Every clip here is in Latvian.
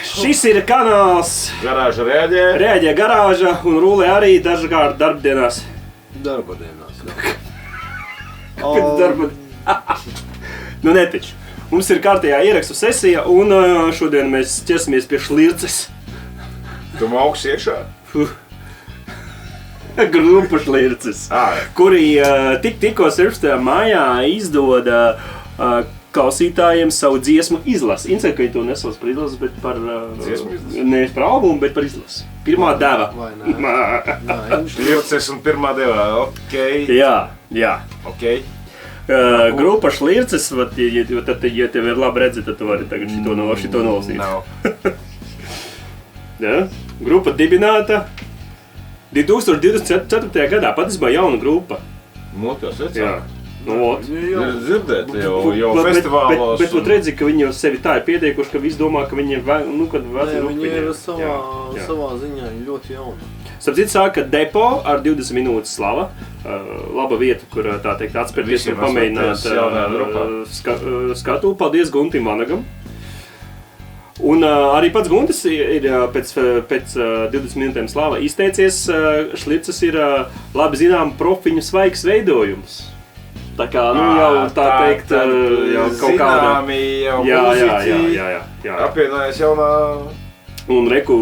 Šis ir kanāls. Garāža reaģē. Reaģē garāža un rulē arī dažkārt darbdienās. Kāpēc darba? Nu netič. Mums ir kārtējā ierakstu sesija un šodien mēs ķersimies pie šlirces. Tu mauks iekšā? Grupa šlirces, kuri tikko 16. maijā izdoda klausītājiem savu dziesmu izlasi. Interesanti, ka viņi to nesauc par izlasi, bet par dziesmu izlasi? Nevis par albumu, bet par izlasi. Pirmā deva. Šlirces un pirmā deva, okei. Jā. Okei. Grupa šlirces, ja tev ir labi redzēt, tad tu vari tagad šito nolasīt. Ja? Grupa dibināta 2024. gadā, patiesībā jauna grupa. Motos vecā? Dzirdēt jau festivālos. Bet redzi, ka viņi jau sevi tā ir pieteikuši, ka visi domā, ka viņi ir veci rupi. Viņi ir savā ziņā ļoti jauni. Starp sāka depo ar 20 minūtes slava. Laba vieta, kur tā teikt atspērties un pamēģināt skatu. Paldies Guntim Vanagam. Un arī pats Guntis ir pēc 20 minūtēm slava izteicies. Šlirces ir labi zinām profiņu svaigs veidojums. Tā kā, jau tā teikt, jau kaut kāda... Zināmi jau mūziķi. Jā. Apvienojas jaunā... Un reku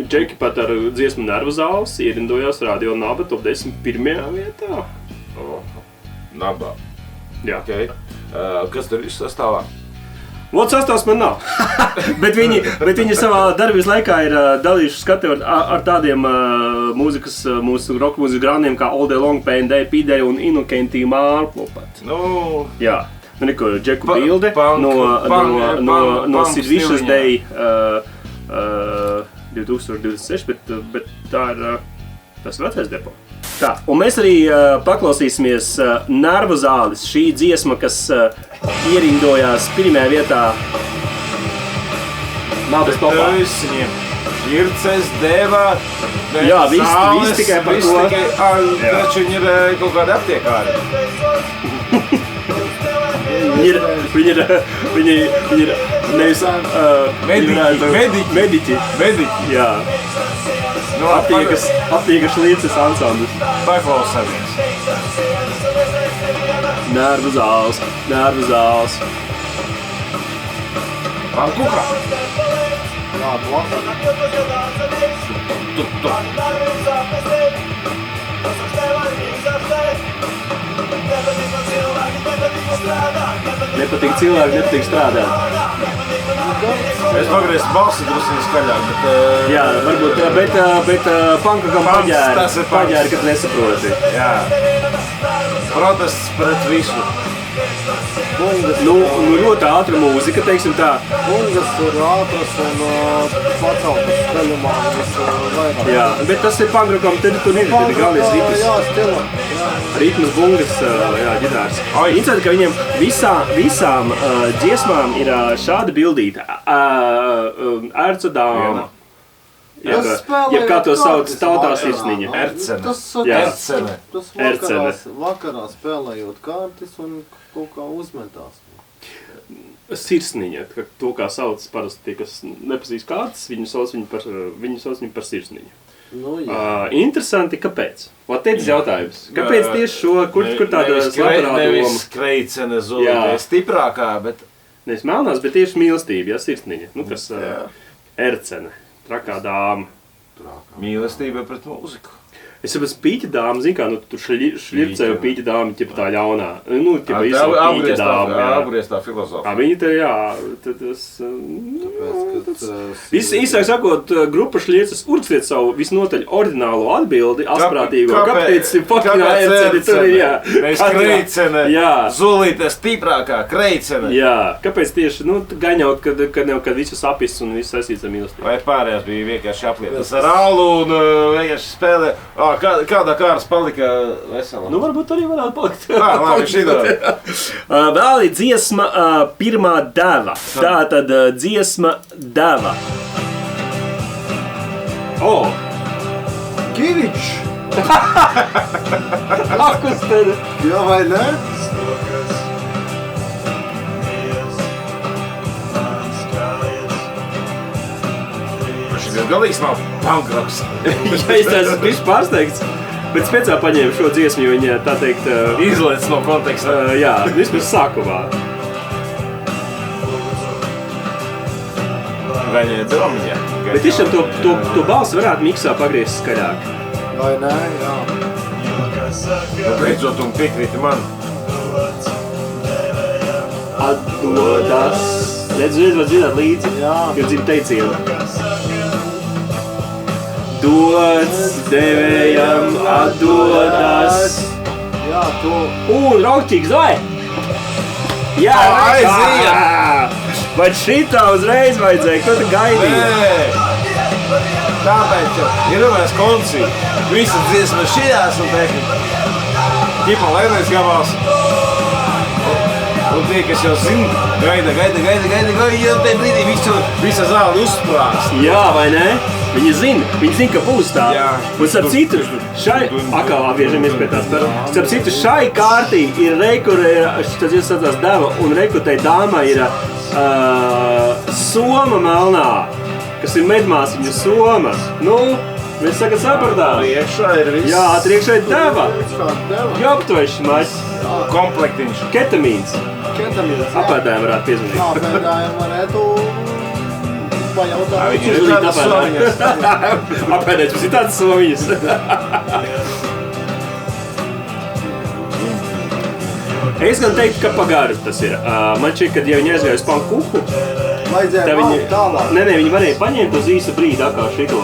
Džeki pat ar dziesmu Nervu zāles ierindojās Radio Naba top 10 pirmajā vietā. Nabā. Jā. Okay. Kas tur ir sastāvā? Vot sastāvs man nav, bet viņi savā darbības laikā ir dalījuši skati ar tādiem mūsu rock mūzikas grāniem kā All Day Long, P&D, P-Day un Innocenti Marplo pat. Jā, neko Džeku bilde no Sid Vicious Day 2026, bet tā ir tas vecais depo. Tā, un mēs arī paklausīsimies Nervu zāles, šī dziesma, kas ierindojās pirmajā vietā Nabas topā. Šlirces, deva, jā, viss tikai par to. Taču viņi ir kaut kādi aptiekāri. Viņi ir nevis mediķi. Jā. Aptiekas šlirces ansamblis. Paklausamies. Nervu zāles. Pankukā. Jā, blakā. Nepatīk cilvēki, nepatīk strādāt. Es pagriezu balsi drusku skaļāk, bet... Jā, varbūt, bet pankukam paģēri, kad nesaproti. Jā. Protests pret visu. Nu, ļoti ātra mūzika, teiksim tā. Bungas ir ātras un paceltas skaļumā vairāk. Jā, bet tas ir pankrokam, tur ir galvenais ritms. Jā, stila. Ritms, bungas, ģitārs. Interesanti, ka viņiem visām dziesmām ir šāda bildīta. Ērca dāma. Ja kā to sauc tautā sirsniņa. Ercene. Tas vakarā spēlējot kārtis un kaut kā uzmetās. Sirsniņa, to kā sauc parasti tie, kas nepazīst kārtas, viņu sauc viņu par sirsniņu. Nu, jā. Interesanti, kāpēc? Teicis jautājums. Kāpēc tieši šo, kur tāda slapenā doma? Nevis kreicene zulītē stiprākā, bet... Nevis melnās, bet tieši mīlestība, sirsniņa. Nu, kas ercene, trakā dāma. Mīlestība pret mūziku. Es saprotu, pīķa dāma, zin kā, tur šlircēju pīķa dāma, ķipa tā ļaunā. Nu, ķipa izsauk pīķa dāma, jā. Apgrieztā filozofija. Viņi te, jā, tas... Īsāk sakot, grupa šlirces uzskatiet savu visnotaļ oriģinālo atbildi, asprātīgo. Kāpēc fucking ercene tur ir, jā. Nevis kreicene, zulīte stiprākā, kreicene. Jā, kāpēc tieši, gan jau, kad visu sapists un visu saistīts ar mīlestību. Vai pārējās bija vienkārši aplietas ar alu un vienkārši spēlē. Kādā kārs palika vesela? Nu, varbūt arī varētu palikt. Labi, šitā. Vēl ir dziesma pirmā deva. Tātad dziesma deva. Kiričs! Akus tad? Jā, vai ne? galīgs nav pankroks. Jā, es tās bišķi pārsteigts. Bet es pēcā paņēmu šo dziesmu, jo viņa, tā teikt... Izlaic no konteksta. Jā, vismaz sākumā. Vai ne domiņa? Bet tiešām to balsi varētu miksā pagriezt skaļāk. Vai nē, jā. Beidzot un piekrīti man. Atdodas. Redz, var dzirdēt līdzi, Jā. jo dzird teicienu. Dots devējam atdodas. Jā, tu. Un rauktīgs, vai? Jā, Aiziet! Vai šitā uzreiz vajadzēja, ko tu gaidīji? Nē! Tāpēc, ka ir konci. Visas dziesmas šajās un pēkļi. Ķipa lēnais gabals. Un tie, kas jau zina, gaida, ja te brīdī visa zāle uzsprāst. Jā, vai ne? Viņi zina, ka būs tā. Jā. Un starp citu, atkal apviežamies pie tās par. Starp citu, šai kārtī ir kur ir, tas ir sacās deva, un kur tai dāma ir soma melnā, kas ir medmāsiņa soma. Nu, mēs sapratām. Priekšā ir viss. Jā, priekšā ir deva. Deva. Joptošs mačs. Komplektiņš. Ketamīns. Ketamīns. Apēdājiem varētu piezvanīt. Apēdājiem varētu pajautāt. Viņi ir tādas somiņas. Apēdēt, mums ir tādas somiņas. Es gan teiktu, ka pagaru tas ir. Man šķiet, kad ja viņi aizgāja uz pankuku, Vajadzēja tad viņi... tālāk. Nē, viņi varēja paņemt uz īsu brīdi atkal šito.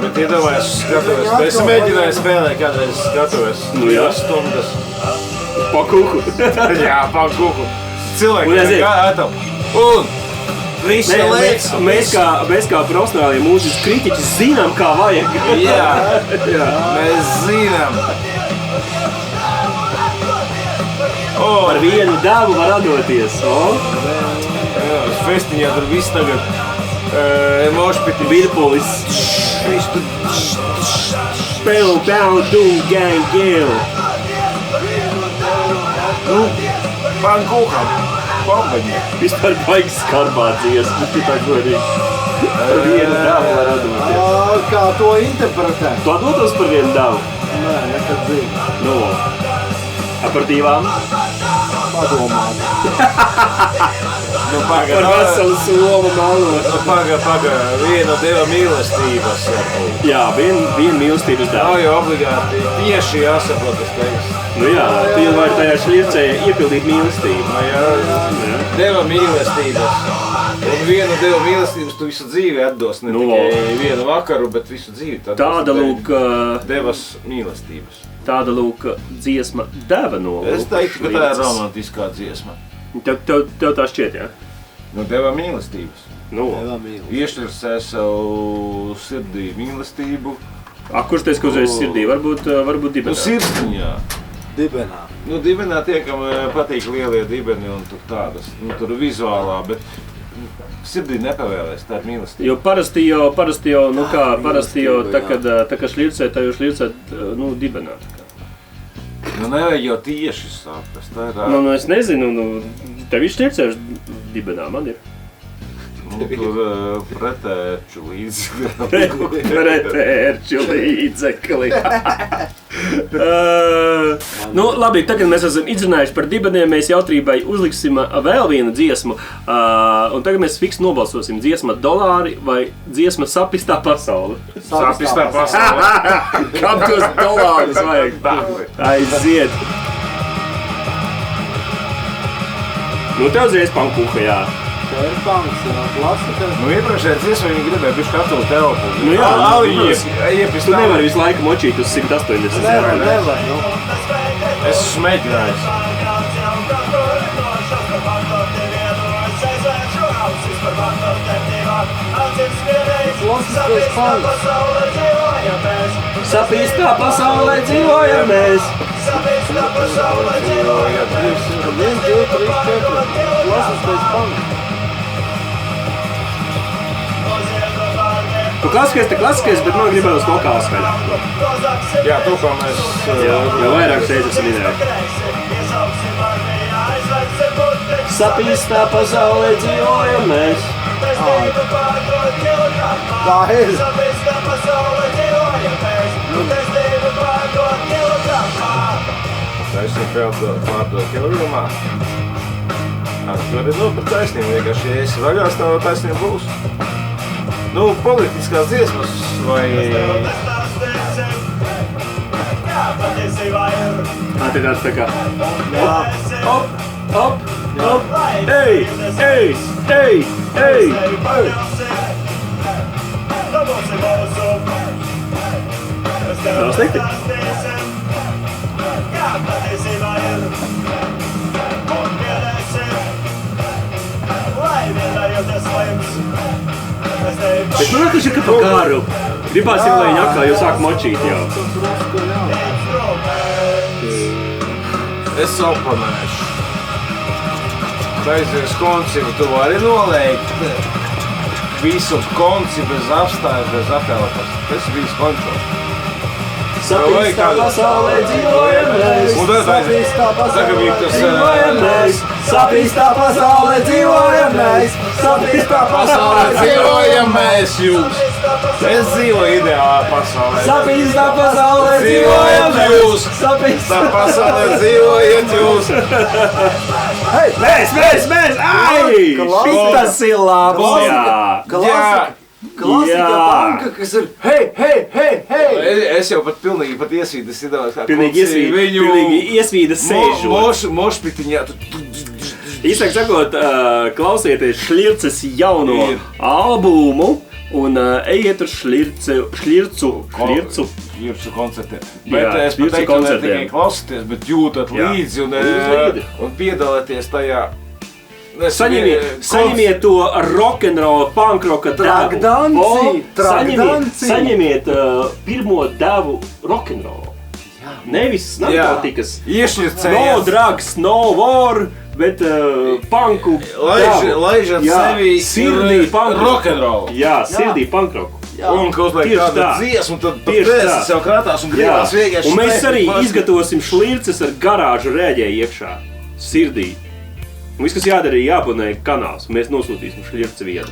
Bet iedomājies, skatoties. Es mēģināju spēlēt kādreiz skatoties. Nu jā. Stundas. Pankuku. Jā, pankuku. Cilvēki Un aiziet. gāja un viss Nē, liekas. mēs kā profesionālie mūzikas kritiķi zinām, kā vajag. Jā, Jā. mēs zinām. Par vienu devu var atdoties. Festiņā tur viss tagad mošpiti. Virpulis. Viss tur. Spēlu, pound, doom, gang, gill. Nu, pankūkam. Bombaņi. Vispār baigas skarbā dziesma, tā godīgi. Par vienu devu var atdoties. Kā to interpretē? Tu atdotos par vienu devu? Nē, nekad dzīvi. Nu, par divām? Padomāt. Nu, Par veselu somu malot. Paga, viena deva mīlestības. Jā, viena mīlestības Nav devu. jau obligāti tieši jāsaprot tas teiks. Nu jā, tu jau vari tajā šļircē iepildīt mīlestību. Jā. Deva mīlestības. Un vienu deva mīlestības tu visu dzīvi atdos, ne Nu, tikai vienu vakaru, bet visu dzīvi. Tad Tāda lūk, devas mīlestības. dziesma deva no. Es teiktu, ka tā ir romantiskā dziesma. Tev tā šķiet, jā? Nu, deva mīlestības. Nu, Deva mīl. Iešķirsē savu sirdī mīlestību. kurš teica, ka uzreiz sirdī? Varbūt Nu, dibenā. sirsniņā. Dibenā. Nu, dibenā tie, kam patīk lielie dibeni un tur tādas, nu, tur vizuālā, bet sirdī nepavēlēs, tā ir mīlestība. Jo parasti jau, nu kā, parasti jau tā, kad šļircē, tā jau šļircē, nu, dibenā. Nu, nevajag jau tieši saprast, tā ir tā. Nu, es nezinu, tev ir šļircējuši dibenā, man ir. Nu, tur pretērču līdzekļi. Pretērču līdzekli. Nu, labi, tagad mēs esam izrunājuši par dibeniem, mēs jautrībai uzliksim vēl vienu dziesmu. Un tagad mēs fiks nobalsosim dziesma dolāri vai dziesma sapistā pasaule. Sapistā pasaulē. Kam tos dolārus vajag? Aiziet. Nu, tev uzreiz pankuka, jā. Tā ir panks, jā, klasika. Nu, iepriekšējā dziesmā viņi gribēja bišķi katru telpu. Nu jā, Aliņas Tu iepist. nevari visu laiku močīt uz 180. Nevar, nu. Es esmu mēģinājis. Klasiskais panks. Sapistā pasaulē dzīvojam mēs. 1, 2, 3, 4. Klasiskais panks. Nu, klasiskais, bet man gribējās vokāls skaļāk. Jā, to, kā mēs... Jā, jau vairākas reizes esam minējuši. Sapistā pasaulē dzīvojam mēs. Tā ir. Taisnība pārdot kilogramā. Tur ir par taisnību, vienkārši, ja esi vaļās, tā taisnība būs. Nu, politiskās dziesmas vai... Tā ir tāds tā kā... Jā. Hop! Ej! Nav slikti. Bet protams, ka pa garu. Gribāsim, lai viņi atkal jau sāk močīt jau. Es oponēšu. Aizies koncipu, tu vari nolēkt visu konci bez apstājas, bez apēlapas. Tas viss končo. Sapīstā pasaulē dzīvojam mēs. Un tad Sapīstā pasaulē dzīvojam mēs. Sapīstā pasaulē dzīvojam mēs. Sapīstā pasaulē dzīvojam mēs jūs. Es dzīvoju ideālā pasaulē. Sapīstā pasaulē dzīvojam jūs. Sapīstā Tā pasaulē dzīvojat jūs. Mēs! Ai! Šitas ir labs! Jā! Klasika banka, kas ir hei! Es jau pat pilnīgi iesvīdas ideālās kā Pilnīgi iesvīdas sēžot. Mošpitiņā. Īsāk sakot, klausieties Šlirces jauno albumu un ejiet uz Šlircu koncertiem. Jā, Bet es Šlircu pateiktu, ne koncertiem. tikai klausieties, bet jūtat Jā. līdzi Līdzi. un piedalieties tajā. Saņemiet to rock'n'roll, punkroka devu. Trakdanci. Saņemiet pirmo devu rock'n'roll. Nevis narkotikas. No Iešņircējies. drugs, no war, bet punku devu. Laižat Jā, sevi sirdī punkroku. rock'n'roll. Jā, sirdī punkroku. Un ka uzliek Tieši tādu tā. dziesmu, tad Tieši tā. pēc sev krātās un Jā, gribās vienkārši... un mēs arī spēkt. izgatavosim Šlirces ar garāžu rēģēju iekšā, sirdī. Un viss, kas jādara, ir jāabonē kanāls, un mēs nosūtīsim Šlirces vietu.